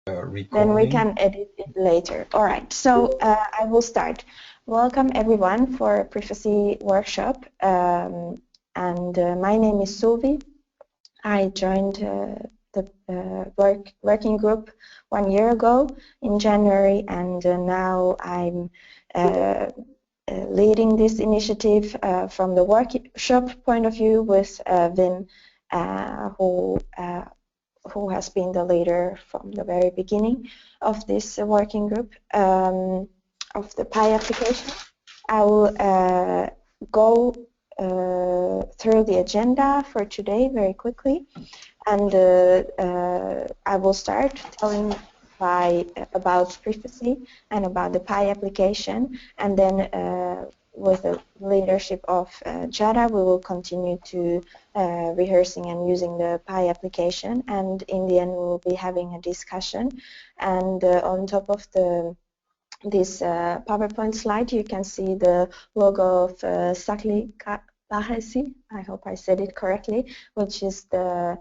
recording. Then we can edit it later. All right, so I will start. Welcome everyone for Privacy Workshop. My name is Suvi. I joined the working group 1 year ago in January, and now I'm leading this initiative from the workshop point of view with Wim, who has been the leader from the very beginning of this working group of the PI application. I will go through the agenda for today very quickly, and I will start telling about privacy and about the PI application, and then with the leadership of Jada, we will continue to rehearsing and using the PI application, and in the end we will be having a discussion. And on top of this PowerPoint slide, you can see the logo of Sakli Bahesi, I hope I said it correctly, which is the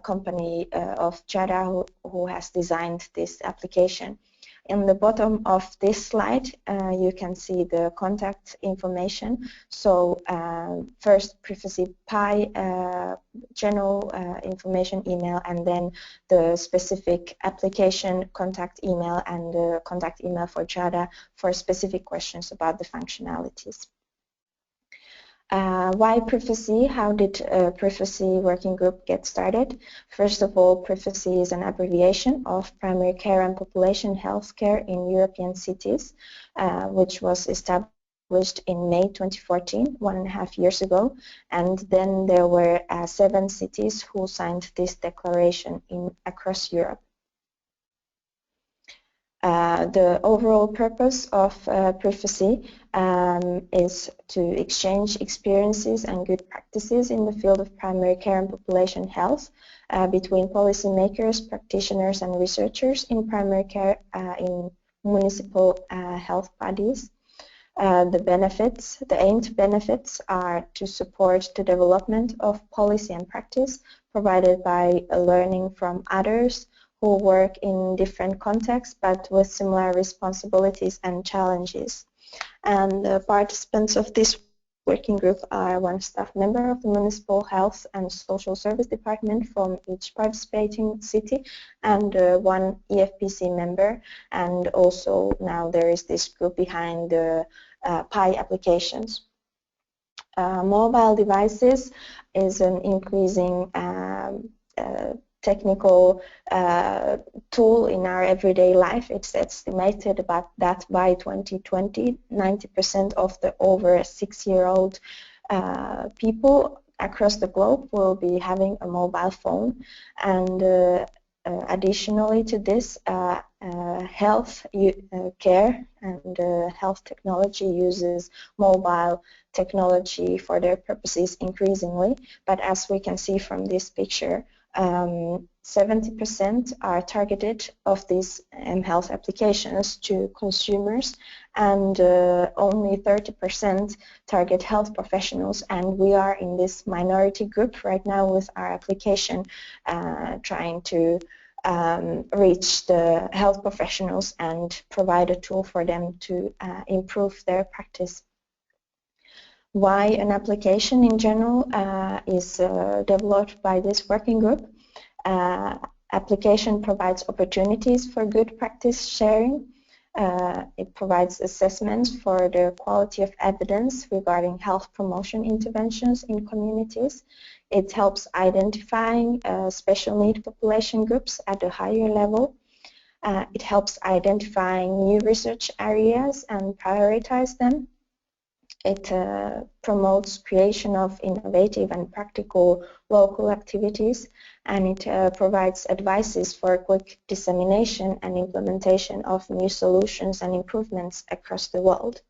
company of Jada who has designed this application. In the bottom of this slide, you can see the contact information. So first, Privacy PI general information email, and then the specific application contact email and the contact email for Jada for specific questions about the functionalities. Why privacy? How did privacy working group get started? First of all, privacy is an abbreviation of primary care and population health care in European cities, which was established in May 2014, 1.5 years ago. And then there were 7 cities who signed this declaration across Europe. The overall purpose of privacy is to exchange experiences and good practices in the field of primary care and population health between policymakers, practitioners and researchers in primary care in municipal health bodies. The aimed benefits are to support the development of policy and practice provided by learning from others who work in different contexts but with similar responsibilities and challenges. And the participants of this working group are 1 staff member of the Municipal Health and Social Service Department from each participating city, and 1 EFPC member, and also now there is this group behind the PI applications. Mobile devices is an increasing technical tool in our everyday life. It's estimated that by 2020, 90% of the over 6-year-old people across the globe will be having a mobile phone. And additionally to this, health care and health technology uses mobile technology for their purposes increasingly. But as we can see from this picture, 70% are targeted of these health applications to consumers, and only 30% target health professionals, and we are in this minority group right now with our application trying to reach the health professionals and provide a tool for them to improve their practice. Why an application in general is developed by this working group. Application provides opportunities for good practice sharing. It provides assessments for the quality of evidence regarding health promotion interventions in communities. It helps identifying special need population groups at a higher level. It helps identifying new research areas and prioritize them. It promotes creation of innovative and practical local activities, and it provides advices for quick dissemination and implementation of new solutions and improvements across the world.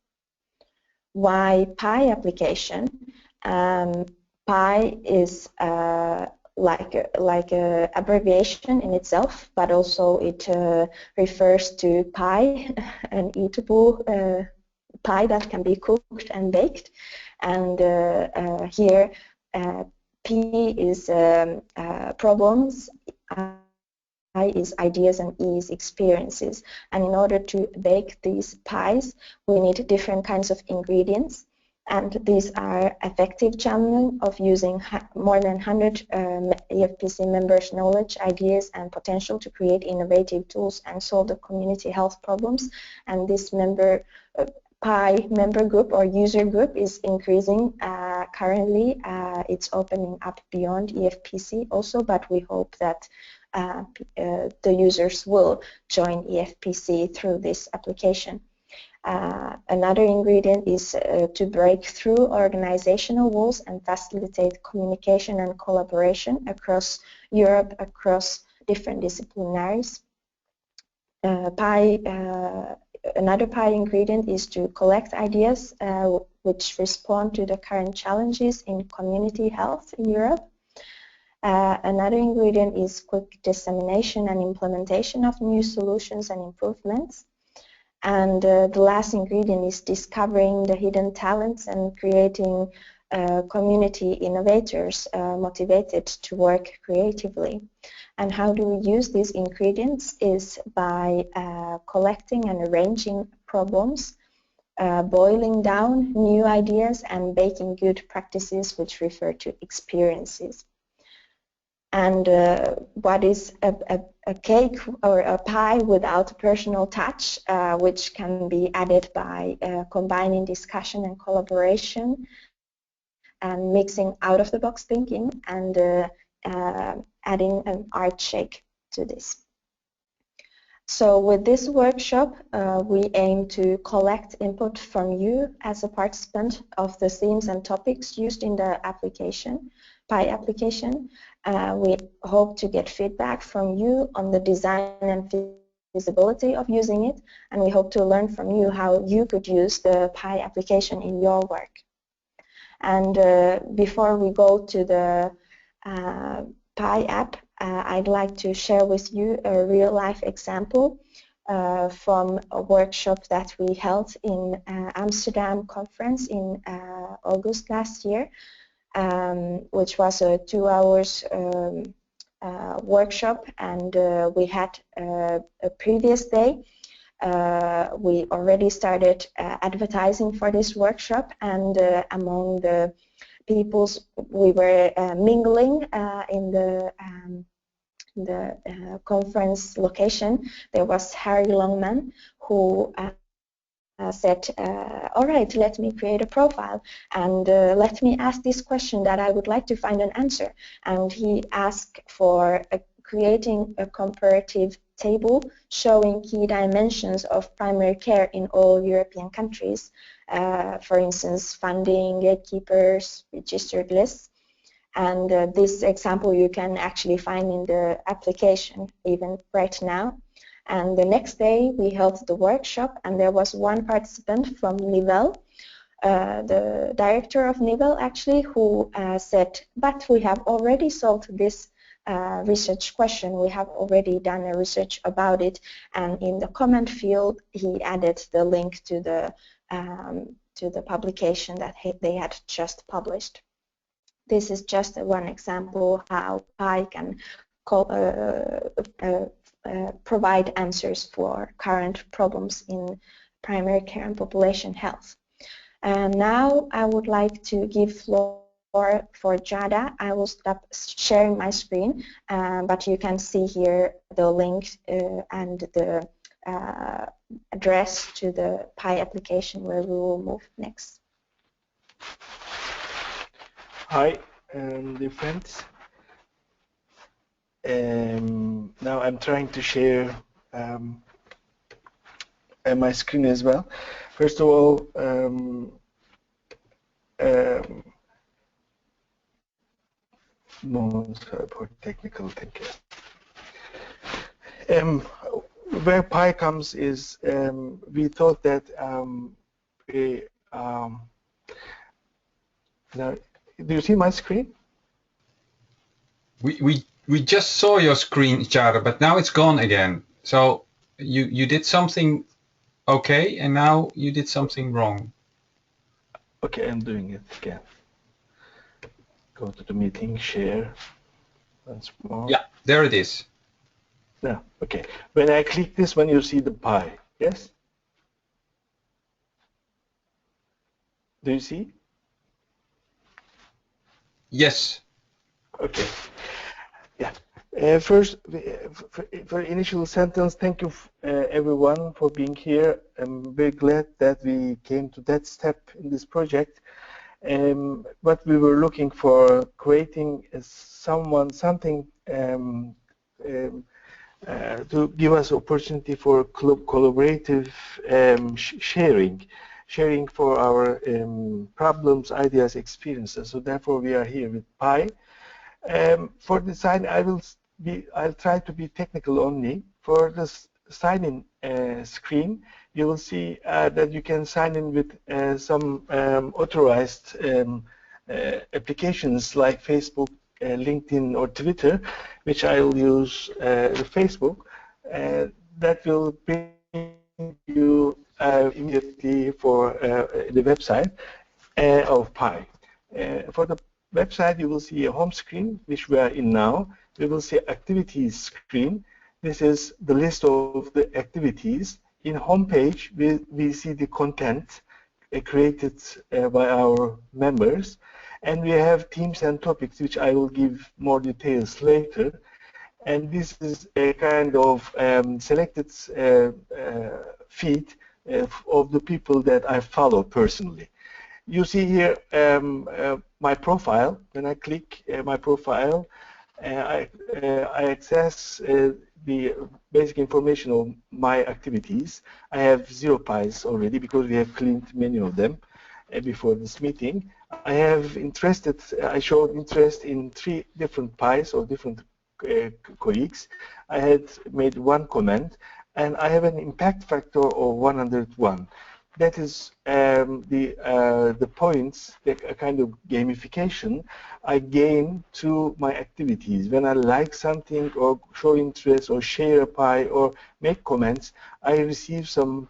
Why PI application? PI is like a abbreviation in itself, but also it refers to pie, an eatable pie that can be cooked and baked. And here P is problems, is ideas and E is experiences. And in order to bake these pies, we need different kinds of ingredients. And these are effective channeling of using more than 100 EFPC members' knowledge, ideas, and potential to create innovative tools and solve the community health problems. And this PI member group or user group is increasing currently. It's opening up beyond EFPC also, but we hope that the users will join EFPC through this application. Another ingredient is to break through organizational walls and facilitate communication and collaboration across Europe, across different disciplinaries. Another PI ingredient is to collect ideas which respond to the current challenges in community health in Europe. Another ingredient is quick dissemination and implementation of new solutions and improvements. And the last ingredient is discovering the hidden talents and creating community innovators motivated to work creatively. And how do we use these ingredients is by collecting and arranging problems, boiling down new ideas, and baking good practices which refer to experiences. And what is a cake or a pie without a personal touch, which can be added by combining discussion and collaboration and mixing out-of-the-box thinking and adding an art shake to this. So with this workshop, we aim to collect input from you as a participant of the themes and topics used in the application, PI application. We hope to get feedback from you on the design and feasibility of using it, and we hope to learn from you how you could use the PI application in your work. And before we go to the PI app, I'd like to share with you a real-life example from a workshop that we held in Amsterdam conference in August last year, which was a 2 hours workshop, and we had a previous day. We already started advertising for this workshop, and among the peoples we were mingling in the conference location, there was Harry Longman, who said, all right, let me create a profile and let me ask this question that I would like to find an answer. And he asked for creating a comparative table showing key dimensions of primary care in all European countries, for instance, funding, gatekeepers, registered lists. And this example you can actually find in the application even right now. And the next day we held the workshop, and there was one participant from Nivelle, the director of Nivelle actually, who said, but we have already solved this research question, we have already done a research about it, and in the comment field he added the link to the publication that they had just published. This is just one example how I can provide answers for current problems in primary care and population health. And now I would like to give floor for Jada. I will stop sharing my screen, but you can see here the link and the address to the PI application where we will move next. Hi, dear friends. Now I'm trying to share my screen as well. First of all, sorry for technical thinking. Where PI comes is we thought that now, do you see my screen? We just saw your screen, Jada, but now it's gone again. So you did something okay, and now you did something wrong. Okay, I'm doing it again. Go to the meeting, share once more. Yeah, there it is. No, okay. When I click this one, you see the pie. Yes? Do you see? Yes. Okay. Yeah. First, for initial sentence, thank you everyone for being here. I'm very glad that we came to that step in this project. What we were looking for, creating something to give us opportunity for collaborative sharing for our problems, ideas, experiences. So therefore, we are here with Pi. For the sign, I'll try to be technical only. For the sign-in screen, you will see that you can sign in with some authorized applications like Facebook, LinkedIn, or Twitter, which I will use Facebook. That will bring you immediately for the website of Pi. For the website, you will see a home screen, which we are in now. We will see activities screen. This is the list of the activities. In home page, we see the content created by our members. And we have themes and topics, which I will give more details later. And this is a kind of selected feed of the people that I follow personally. You see here my profile. When I click my profile, I access the basic information of my activities. I have 0 pies already because we have cleaned many of them before this meeting. I showed interest in 3 different pies of different colleagues. I had made 1 comment, and I have an impact factor of 101. That is the points, a kind of gamification I gain to my activities. When I like something or show interest or share a pie or make comments, I receive some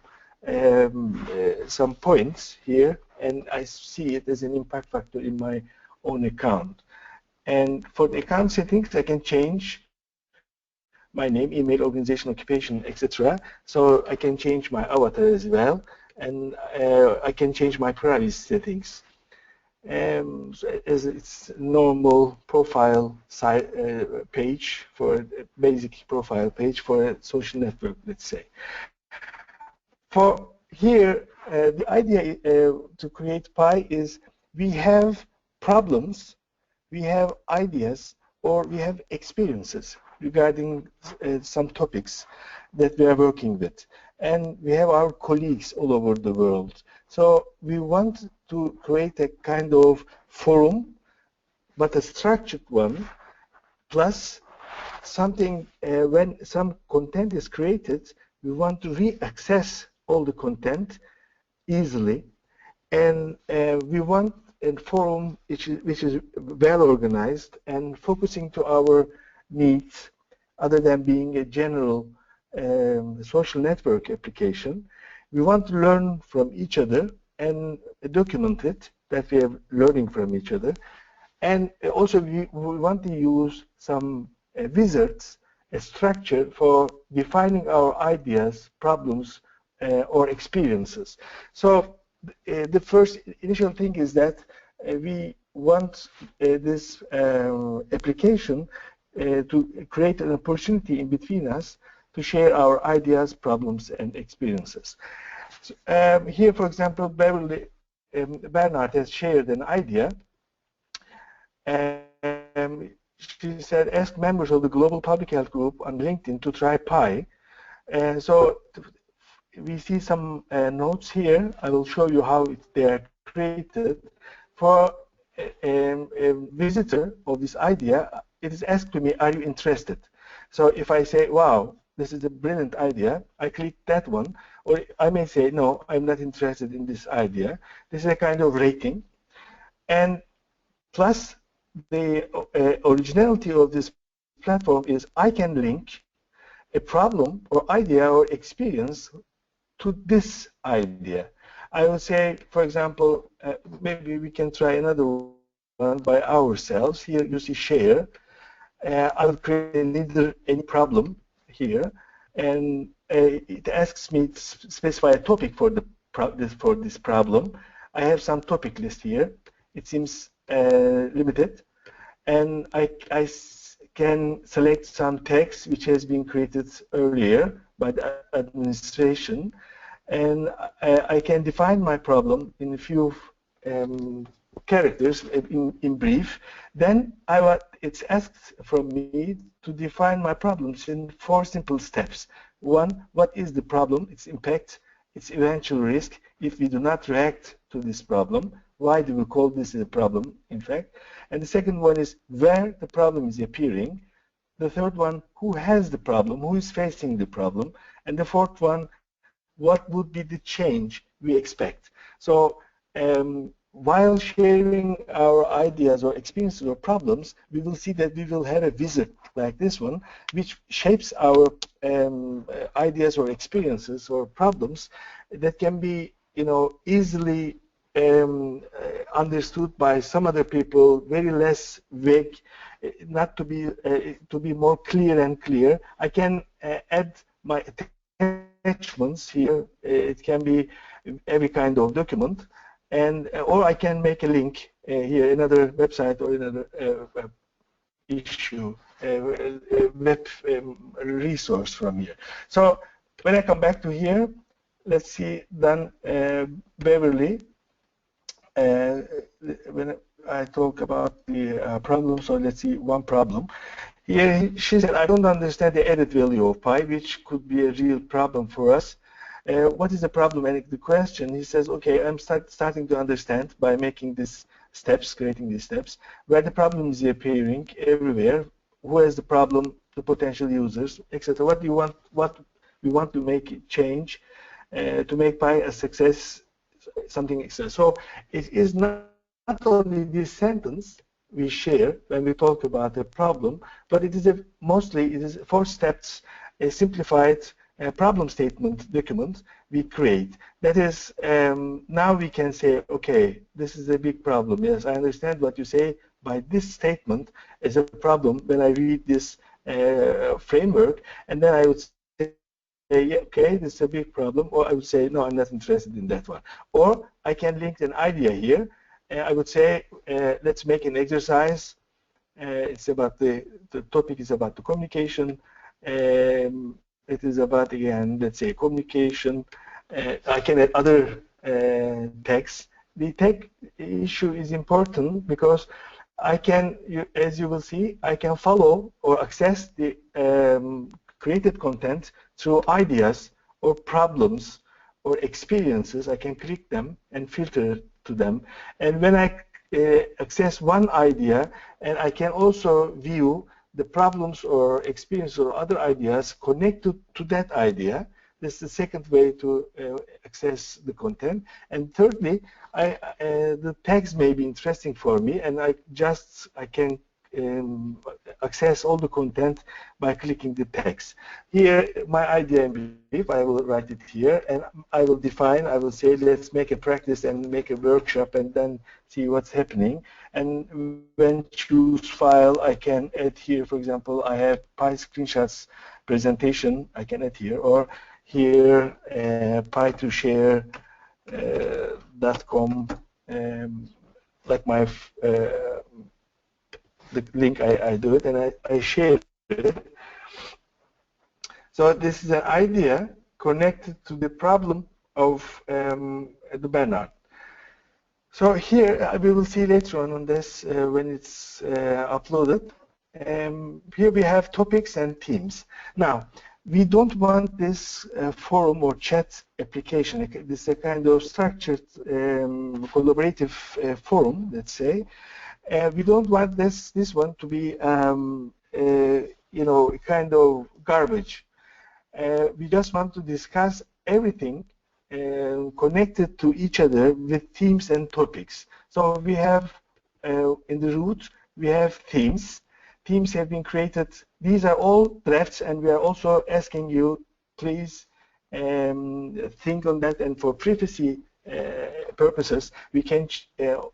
points here, and I see it as an impact factor in my own account. And for the account settings, I can change my name, email, organization, occupation, etc. So I can change my avatar as well, and I can change my privacy settings. As it's normal profile page for a basic profile page for a social network, let's say. For here, the idea to create Pi is we have problems, we have ideas, or we have experiences regarding some topics that we are working with. And we have our colleagues all over the world. So we want to create a kind of forum, but a structured one, plus something, when some content is created, we want to re-access all the content easily. And we want a forum which is well organized and focusing to our needs, other than being a general social network application. We want to learn from each other and document it, that we are learning from each other. And also we want to use some wizards, a structure for defining our ideas, problems, or experiences. So the first initial thing is that we want this application to create an opportunity in between us to share our ideas, problems, and experiences. So, here, for example, Bernard has shared an idea. She said, ask members of the Global Public Health Group on LinkedIn to try Pi. So we see some notes here. I will show you how they are created. For a visitor of this idea, it is asked to me, are you interested? So if I say, wow, this is a brilliant idea, I click that one. Or I may say, no, I'm not interested in this idea. This is a kind of rating. And plus, the originality of this platform is I can link a problem or idea or experience to this idea. I will say, for example, maybe we can try another one by ourselves. Here you see share. I will create either any problem. here, and it asks me to specify a topic for this problem. I have some topic list here. It seems limited, and I can select some text which has been created earlier by the administration, and I can define my problem in a few characters in brief. Then it's asked from me to define my problems in 4 simple steps. 1, what is the problem, its impact, its eventual risk if we do not react to this problem? Why do we call this a problem, in fact? And the second one is where the problem is appearing. The third one, who has the problem, who is facing the problem? And the fourth one, what would be the change we expect? So while sharing our ideas or experiences or problems, we will see that we will have a wizard like this one, which shapes our ideas or experiences or problems that can be, easily understood by some other people, very less vague, not to be more clear and clear. I can add my attachments here. It can be every kind of document, and or I can make a link here, another website or another issue, web resource from here. So when I come back to here, let's see then Beverly. When I talk about the problem, so let's see one problem. Here she said, I don't understand the added value of pi, which could be a real problem for us. What is the problem? And the question, he says, okay, I'm starting to understand by making these steps, creating these steps, where the problem is appearing everywhere, who has the problem, the potential users, etc. What do you want? What we want to make it change to make pi a success, something success. So it is not only this sentence we share when we talk about a problem, but it is mostly it is 4 steps, a simplified problem statement document we create. That is, now we can say, okay, this is a big problem. Yes, I understand what you say by this statement as a problem when I read this framework, and then I would say, yeah, okay, this is a big problem, or I would say, no, I'm not interested in that one. Or I can link an idea here. I would say, let's make an exercise. It's about the topic is about the communication. It is about, again, let's say communication. I can add other text. The tech issue is important because I can, as you will see, I can follow or access the created content through ideas or problems or experiences. I can click them and filter to them. And when I access one idea, and I can also view the problems or experiences or other ideas connected to that idea. This is the second way to access the content. And thirdly, the tags may be interesting for me, and I can access all the content by clicking the text. Here, my idea in brief, I will write it here, and I will define, I will say, let's make a practice and make a workshop and then see what's happening. And when choose file, I can add here, for example, I have Pi screenshots presentation, I can add here, or here, pi2share.com, like my the link, I do it, and I share it. So this is an idea connected to the problem of the Bernard. So here we will see later on this when it's uploaded. Here we have topics and themes. Now, we don't want this forum or chat application. This is a kind of structured collaborative forum, let's say. We don't want this one to be, kind of garbage. We just want to discuss everything connected to each other with themes and topics. So we have, in the root, we have themes. Themes have been created. These are all drafts, and we are also asking you, please think on that, and for privacy purposes, we can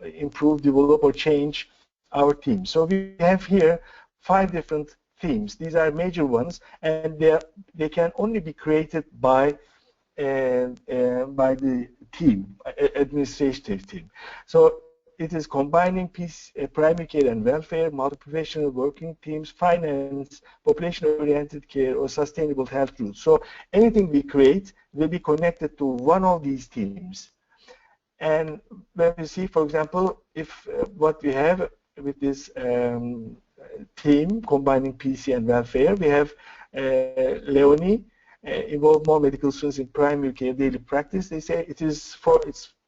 improve, develop, or change our theme. So we have here 5 different themes. These are major ones, and they can only be created by the team, administrative team. So it is combining primary care and welfare, multi-professional working teams, finance, population-oriented care, or sustainable health rules. So anything we create will be connected to one of these teams. And when we see, for example, if what we have with this team combining PC and welfare, we have Leonie, involve more medical students in primary care daily practice. They say it's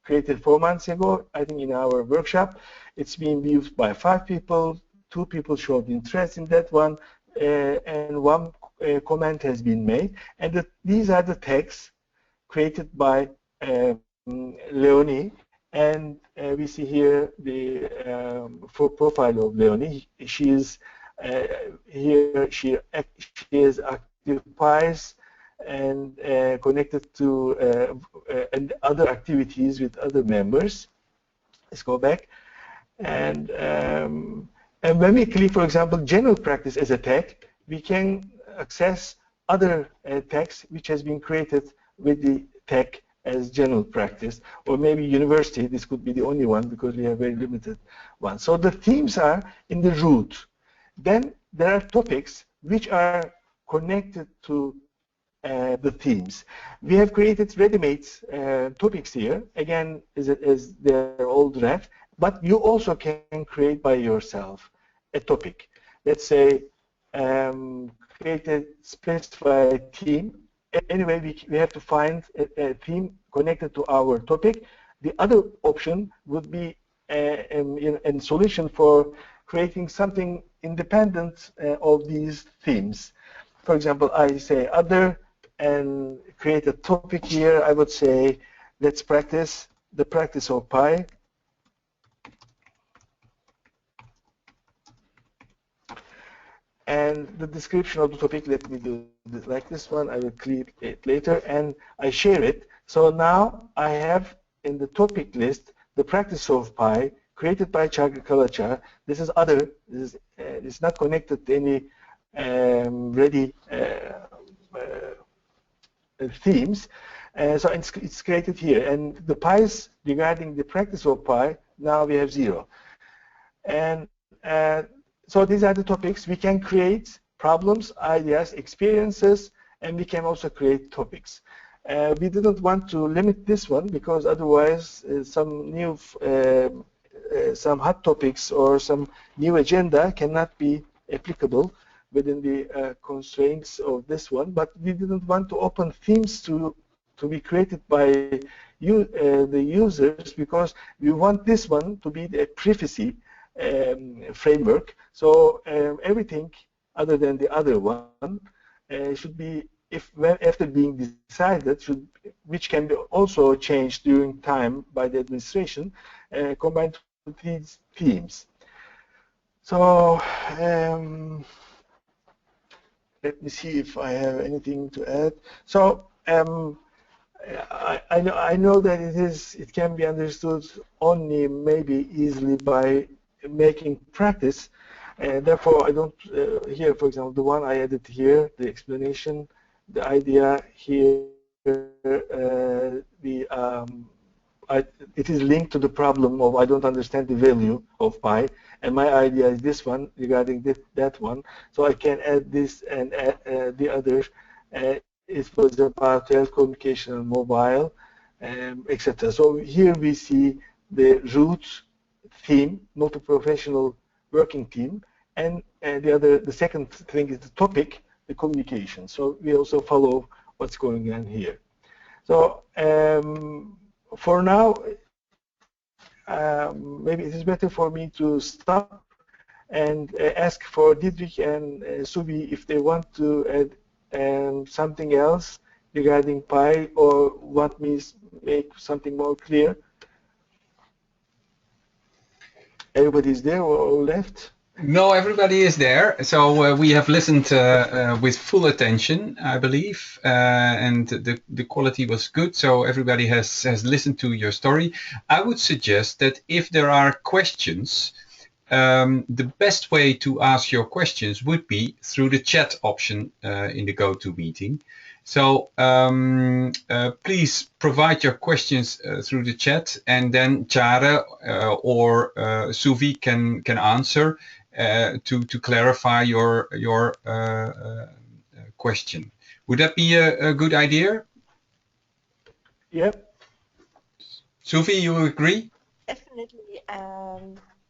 created 4 months ago, I think, in our workshop. It's being used by 5 people. 2 people showed interest in that one, and 1 comment has been made. And these are the tags created by Leonie. And we see here the profile of Leonie. She is here. She is active PIEs and connected to and other activities with other members. Let's go back. And when we click, for example, general practice as a tag, we can access other tags which has been created with the tag as general practice, or maybe university. This could be the only one because we have very limited ones. So the themes are in the root. Then there are topics which are connected to the themes. We have created ready-made topics here, again, as they're all draft, but you also can create by yourself a topic. Let's say create a specified theme. Anyway, we have to find a theme connected to our topic. The other option would be a solution for creating something independent of these themes. For example, I say other and create a topic here. I would say, let's practice the practice of PI. And the description of the topic, let me do this like this one. I will click it later, and I share it. So now I have in the topic list the practice of PI created by Chagri Kalachar. This is other. This is it's not connected to any ready themes. So it's created here. And the PIs regarding the practice of PI, now we have 0. And so these are the topics. We can create problems, ideas, experiences, and we can also create topics. We didn't want to limit this one because otherwise some new, some hot topics or some new agenda cannot be applicable within the constraints of this one. But we didn't want to open themes to be created by the users, because we want this one to be a privacy framework. So everything other than the other one should be, after being decided, which can be also changed during time by the administration, combined with these themes. So let me see if I have anything to add. So I know that it can be understood only maybe easily by making practice. Therefore, I don't here, for example, the one I added here, the explanation, the idea here, it is linked to the problem of I don't understand the value of pi, and my idea is this one regarding that one. So I can add this and add the other. It was about telecommunication and mobile, etc. So here we see the root theme, multi-professional working team, and the second thing is the topic, the communication. So we also follow what's going on here. So for now, maybe it is better for me to stop and ask for Didrik and Subi if they want to add something else regarding pi, or want me to make something more clear. Everybody's there or left? No, everybody is there. So we have listened with full attention, I believe, and the quality was good. So everybody has listened to your story. I would suggest that if there are questions, the best way to ask your questions would be through the chat option in the GoToMeeting. So please provide your questions through the chat, and then Tjare or Suvi can answer to clarify your question. Would that be a good idea? Yep. Suvi, you agree? Definitely.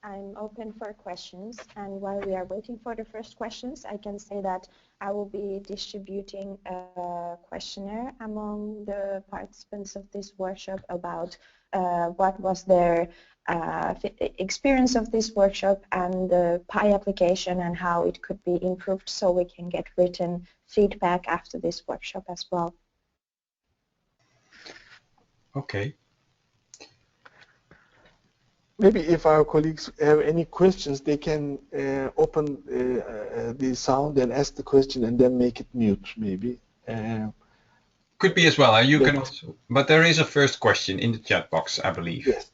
I'm open for questions, and while we are waiting for the first questions, I can say that I will be distributing a questionnaire among the participants of this workshop about what was their experience of this workshop and the Pi application and how it could be improved, so we can get written feedback after this workshop as well. Okay. Maybe if our colleagues have any questions, they can open the sound and ask the question and then make it mute, maybe. Could be as well. You can also, but there is a first question in the chat box, I believe. Yes.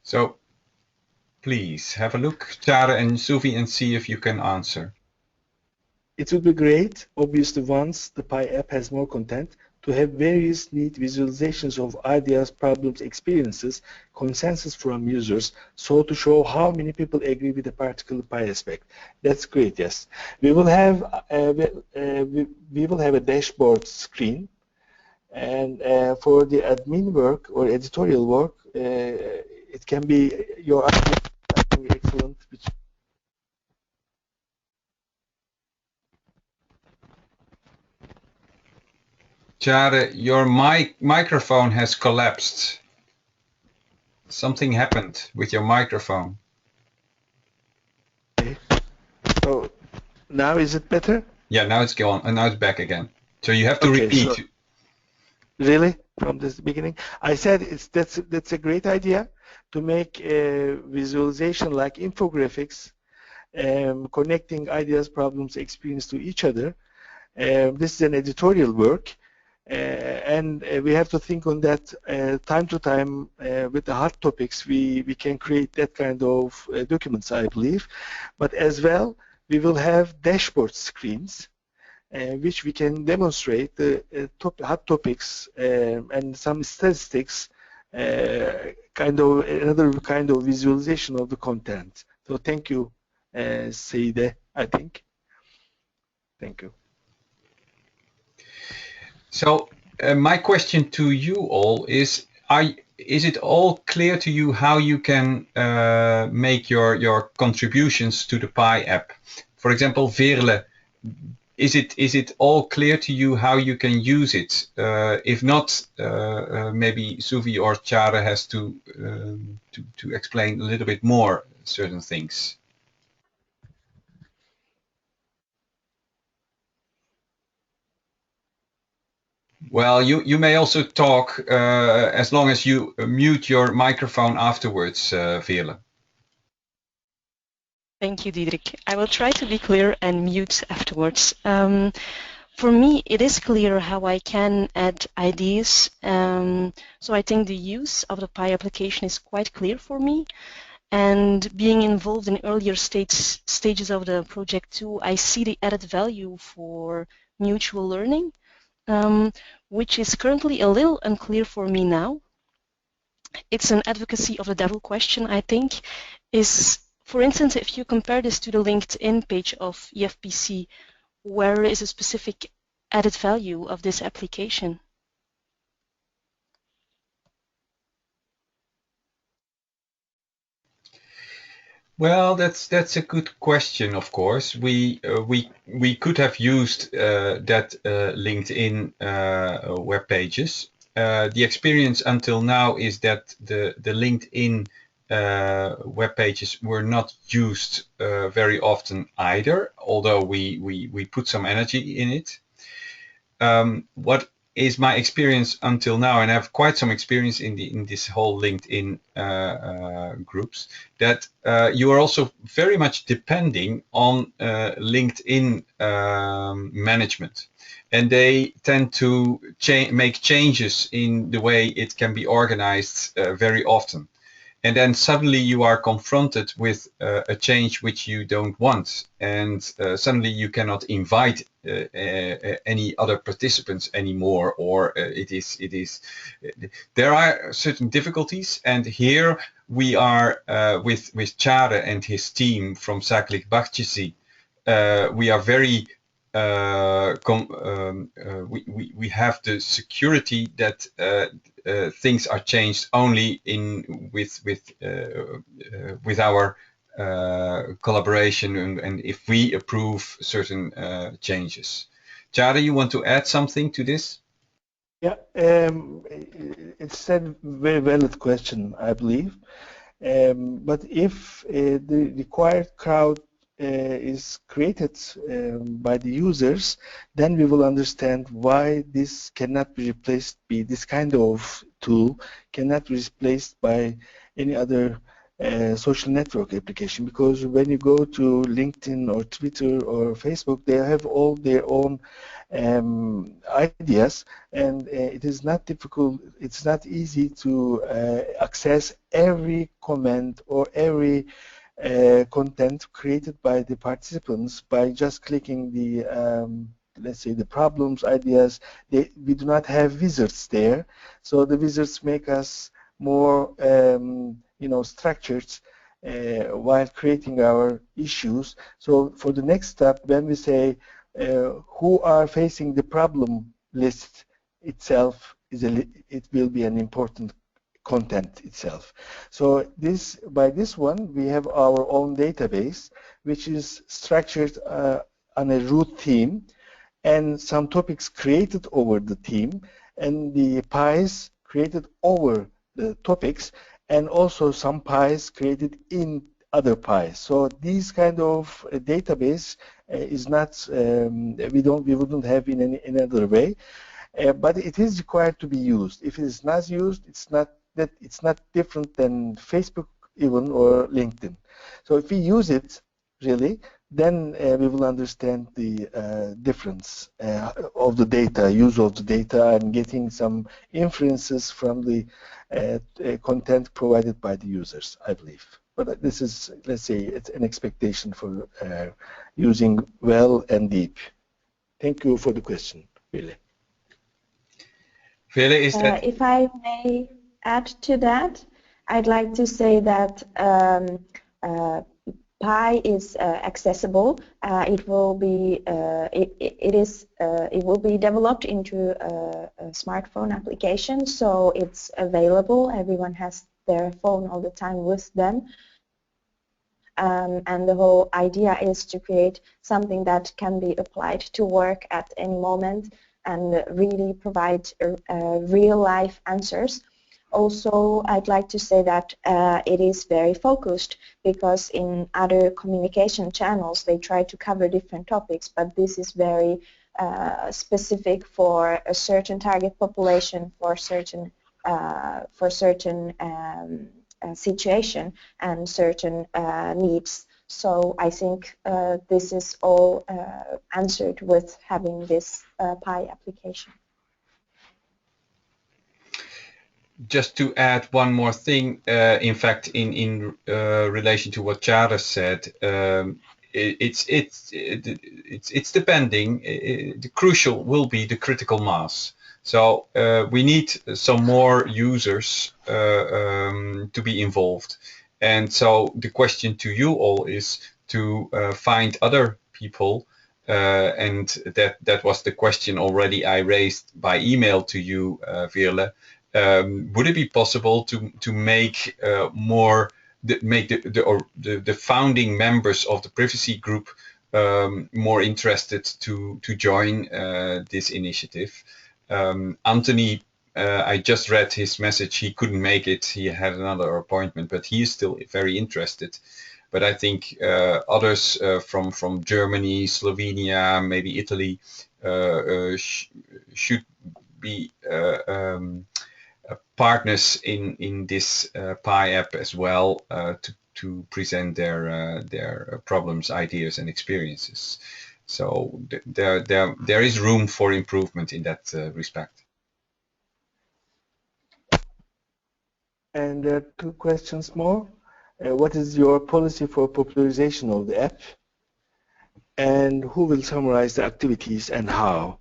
So please have a look, Tjare and Suvi, and see if you can answer. It would be great, obviously, once the Pi app has more content, to have various neat visualizations of ideas, problems, experiences, consensus from users, so to show how many people agree with a particular Pi aspect. That's great. Yes, we will have we will have a dashboard screen, and for the admin work or editorial work, it can be your excellent. Tjare, your microphone has collapsed. Something happened with your microphone. Okay. So now is it better? Yeah, now it's gone, and now it's back again. So you have to repeat. So, really, from the beginning, I said that's a great idea to make a visualization like infographics, connecting ideas, problems, experience to each other. This is an editorial work. And we have to think on that time to time with the hot topics. We can create that kind of documents, I believe. But as well, we will have dashboard screens which we can demonstrate the hot topics and some statistics, kind of another kind of visualization of the content. So thank you, Seide, I think. Thank you. So my question to you all is it all clear to you how you can make your contributions to the Pi app? For example, Veerle, is it all clear to you how you can use it? If not, maybe Suvi or Tjare has to explain a little bit more certain things. Well, you may also talk as long as you mute your microphone afterwards, Veerle. Thank you, Diederik. I will try to be clear and mute afterwards. For me, it is clear how I can add ideas. So I think the use of the Pi application is quite clear for me. And being involved in earlier stages of the project too, I see the added value for mutual learning. Which is currently a little unclear for me now. It's an advocacy of the devil question, I think, is, for instance, if you compare this to the LinkedIn page of EFPC, where is a specific added value of this application? Well, that's a good question. Of course, we could have used that LinkedIn web pages. The experience until now is that the LinkedIn web pages were not used very often either, although we put some energy in it. What is my experience until now, and I have quite some experience in this whole LinkedIn groups, that you are also very much depending on LinkedIn management, and they tend to make changes in the way it can be organized very often. and then suddenly you are confronted with a change which you don't want, and suddenly you cannot invite any other participants anymore, or there are certain difficulties, and here we are with Tjare and his team from Zakelijk Bahçesi. We are very we have the security that things are changed only with our collaboration, and if we approve certain changes. Tjare, you want to add something to this? Yeah, it's a very valid question, I believe. But if the required crowd is created by the users, then we will understand why this cannot be replaced, this kind of tool cannot be replaced by any other social network application, because when you go to LinkedIn or Twitter or Facebook, they have all their own ideas, and it is not difficult, it's not easy to access every comment or every content created by the participants by just clicking the let's say the problems, ideas. We do not have wizards there, so the wizards make us more structured while creating our issues. So for the next step, when we say who are facing the problem list itself, it will be an important content itself. So by this one, we have our own database, which is structured on a root theme, and some topics created over the theme, and the pies created over the topics, and also some pies created in other pies. So these kind of database is not we wouldn't have in any other way, but it is required to be used. If it is not used, it's not different than Facebook even or LinkedIn. So if we use it really, then we will understand the difference of the data, use of the data, and getting some inferences from the content provided by the users, I believe. But this is, let's say, it's an expectation for using well and deep. Thank you for the question, really. If I may add to that, I'd like to say that Pi is accessible. It will be it will be developed into a smartphone application, so it's available. Everyone has their phone all the time with them, and the whole idea is to create something that can be applied to work at any moment and really provide real-life answers. Also, I'd like to say that it is very focused, because in other communication channels they try to cover different topics, but this is very specific for a certain target population, for certain situation and certain needs. So I think this is all answered with having this Pi application. Just to add one more thing, in fact, in relation to what Tjare said, it's depending. The crucial will be the critical mass. So we need some more users to be involved. And so the question to you all is to find other people, and that was the question already I raised by email to you, Veerle. Would it be possible to make the founding members of the privacy group more interested to join this initiative? Anthony, I just read his message. He couldn't make it. He had another appointment, but he is still very interested. But I think others from Germany, Slovenia, maybe Italy should be partners in this Pi app as well, to present their problems, ideas, and experiences. So there is room for improvement in that respect. And there are two questions more. What is your policy for popularization of the app? And who will summarize the activities and how?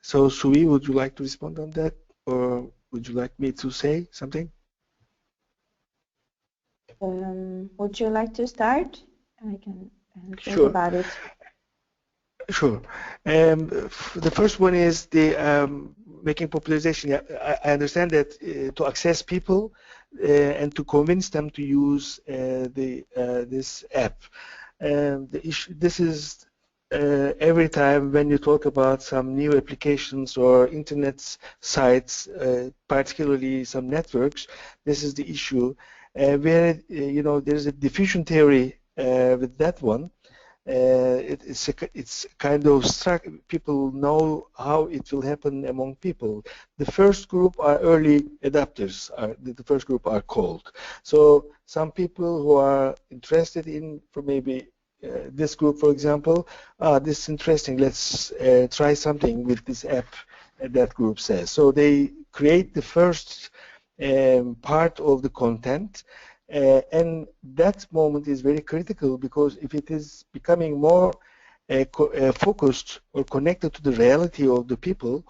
So, Sui, would you like to respond on that? Or would you like me to say something? Would you like to start? I can think Sure. about it. Sure. The first one is the making popularization. Yeah, I understand that to access people and to convince them to use this app. The issue, this is every time when you talk about some new applications or internet sites, particularly some networks, this is the issue where you know there's a diffusion theory with that one. It's kind of people know how it will happen among people. The first group are early adapters. The first group are called. So some people who are interested in, for maybe this group, for example, this is interesting. Let's try something with this app. That group says. So they create the first part of the content. And that moment is very critical because if it is becoming more focused or connected to the reality of the people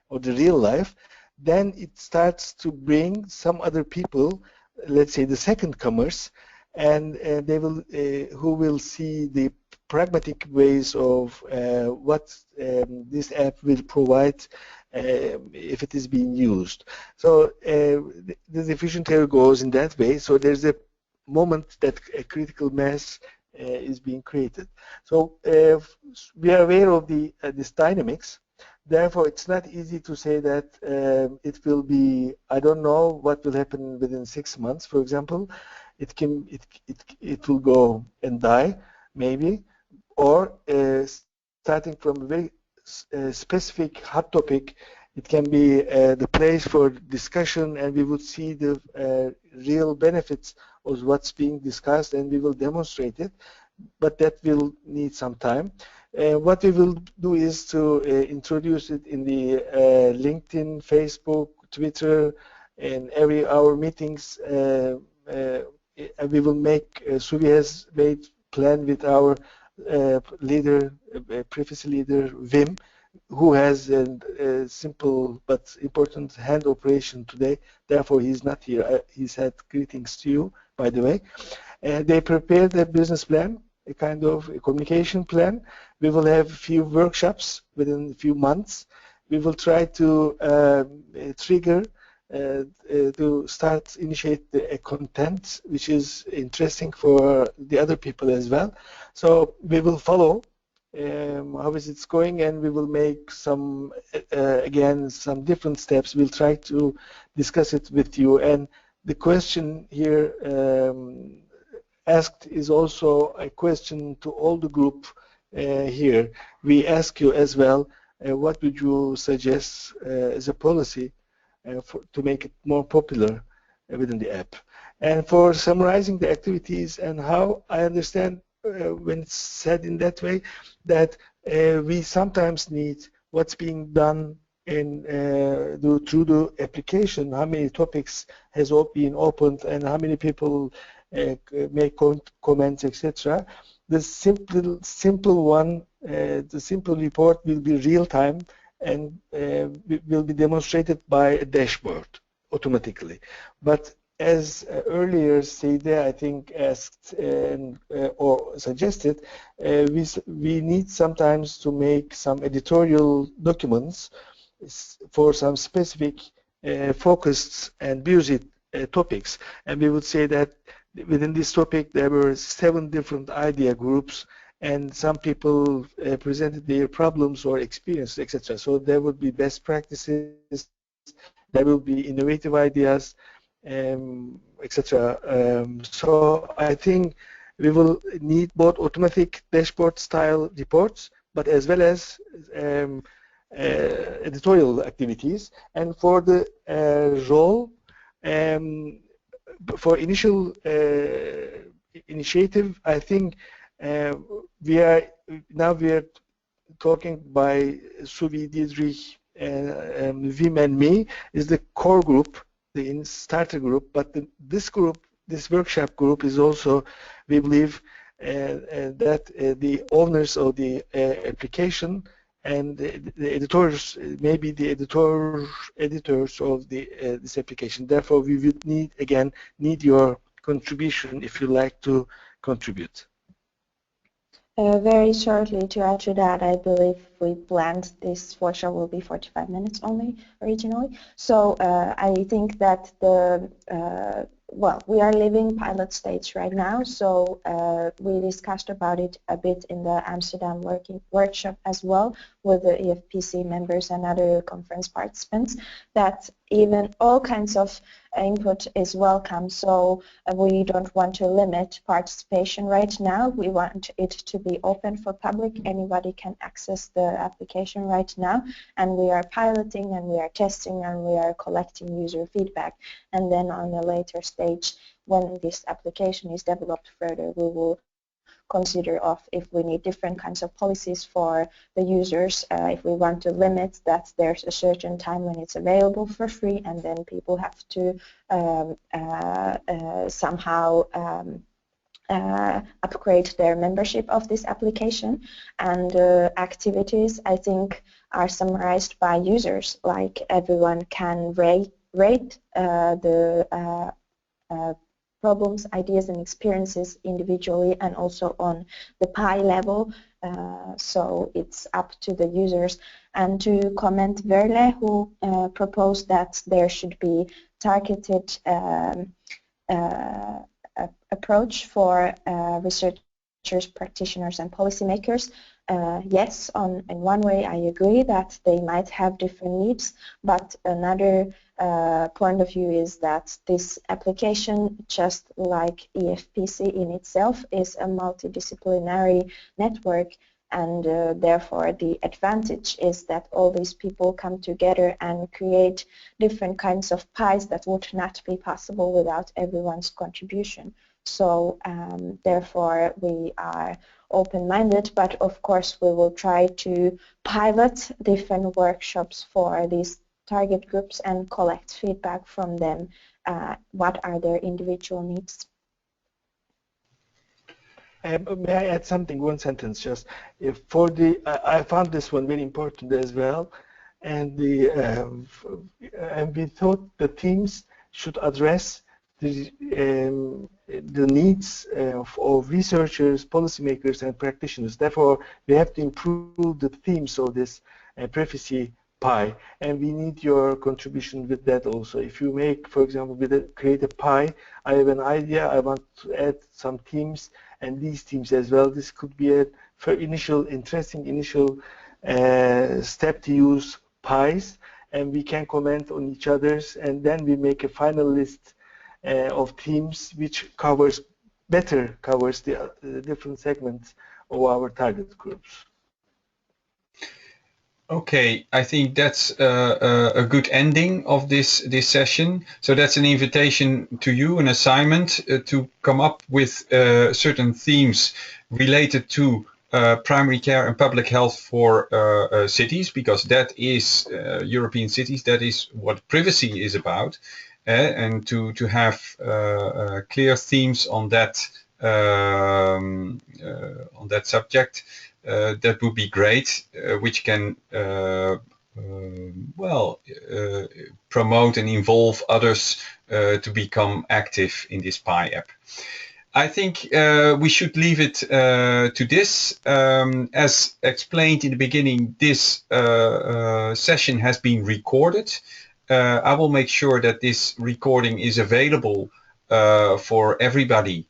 or the real life, then it starts to bring some other people, let's say the second comers, and they will who will see the pragmatic ways of what this app will provide if it is being used. So the diffusion theory goes in that way. So there's a moment that a critical mass is being created. So we are aware of this dynamics. Therefore, it's not easy to say that it will be. I don't know what will happen within 6 months. For example, it will go and die maybe, or starting from a very specific hot topic, it can be the place for discussion, and we would see the real benefits of what's being discussed, and we will demonstrate it, but that will need some time. What we will do is to introduce it in the LinkedIn, Facebook, Twitter, and every our meetings. We will make, Suvi has made plan with our leader, privacy leader, Wim, who has a simple but important hand operation today. Therefore, he's not here. He's had greetings to you, by the way. They prepared a business plan, a kind of a communication plan. We will have a few workshops within a few months. We will try to trigger to initiate a content which is interesting for the other people as well. So we will follow how is it going, and we will make some again some different steps. We'll try to discuss it with you. And the question here asked is also a question to all the group here. We ask you as well, what would you suggest as a policy to make it more popular within the app? And for summarizing the activities and how, I understand when it's said in that way, that we sometimes need what's being done in through the application, how many topics has been opened and how many people make comments, etc. The simple one, the simple report will be real time and will be demonstrated by a dashboard automatically. But as earlier Seide, I think, asked or suggested, we need sometimes to make some editorial documents for some specific focused and busy topics. And we would say that within this topic there were 7 different idea groups, and some people presented their problems or experiences, etc. So there would be best practices, there will be innovative ideas, etc. So I think we will need both automatic dashboard style reports, but as well as editorial activities. And for the role, for initial initiative, I think we are talking by Suvi, Diedrich, Wim and me is the core group the starter group, but this group, this workshop group, is also, we believe, that the owners of the application and the editors, maybe the editors of the this application. Therefore, we would need your contribution if you like to contribute. Very shortly to add to that, I believe we planned this workshop will be 45 minutes only originally. So I think that well, we are living pilot stage right now, so we discussed about it a bit in the Amsterdam workshop as well with the EFPC members and other conference participants, that even all kinds of input is welcome. So we don't want to limit participation right now. We want it to be open for public. Anybody can access the application right now, and we are piloting and we are testing and we are collecting user feedback. And then on a later stage, when this application is developed further, we will consider if we need different kinds of policies for the users, if we want to limit that there's a certain time when it's available for free and then people have to somehow upgrade their membership of this application. And activities, I think, are summarized by users, like everyone can rate the problems, ideas and experiences individually and also on the PI level, so it's up to the users. And to comment Verle, who proposed that there should be targeted approach for researchers, practitioners and policymakers. Yes, in one way I agree that they might have different needs, but another point of view is that this application, just like EFPC in itself, is a multidisciplinary network, and therefore the advantage is that all these people come together and create different kinds of pies that would not be possible without everyone's contribution. So therefore we are open-minded, but of course we will try to pilot different workshops for these target groups and collect feedback from them. What are their individual needs? May I add something, one sentence just? For the, I found this one very important as well, and we thought the teams should address the needs of researchers, policymakers, and practitioners. Therefore, we have to improve the themes of this privacy pie, and we need your contribution with that also. If you make, for example, create a pie, I have an idea, I want to add some themes, and these themes as well. This could be a interesting initial step to use pies, and we can comment on each other's, and then we make a final list of themes which better covers the different segments of our target groups. Okay, I think that's a good ending of this session. So that's an invitation to you, an assignment to come up with certain themes related to primary care and public health for cities, because that is European cities. That is what privacy is about, and to have clear themes on that subject. That would be great, which can promote and involve others to become active in this PI app. I think we should leave it to this. As explained in the beginning, this session has been recorded. I will make sure that this recording is available for everybody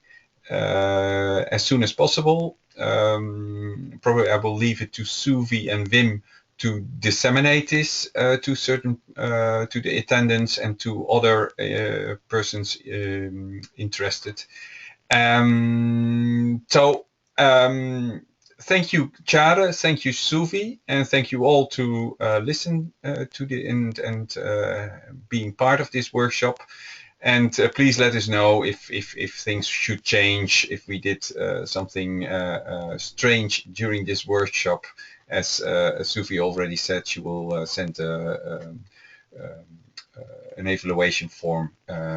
as soon as possible. Probably I will leave it to Suvi and Wim to disseminate this to the attendants and to other persons interested. Thank you, Chara, thank you, Suvi, and thank you all to listen to the and being part of this workshop. And please let us know if things should change, if we did something strange during this workshop. As Suvi already said, she will send a an evaluation form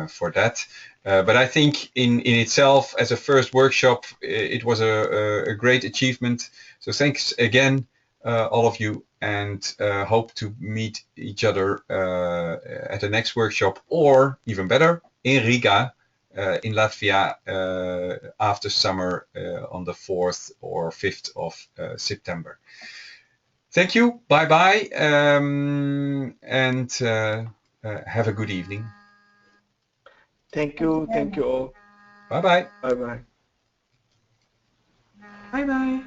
for that. But I think in itself, as a first workshop, it was a great achievement. So thanks again, all of you, and hope to meet each other at the next workshop, or even better, in Riga, in Latvia, after summer on the 4th or 5th of September. Thank you, bye-bye, and have a good evening. Thank you all. Bye-bye. Bye-bye. Bye-bye.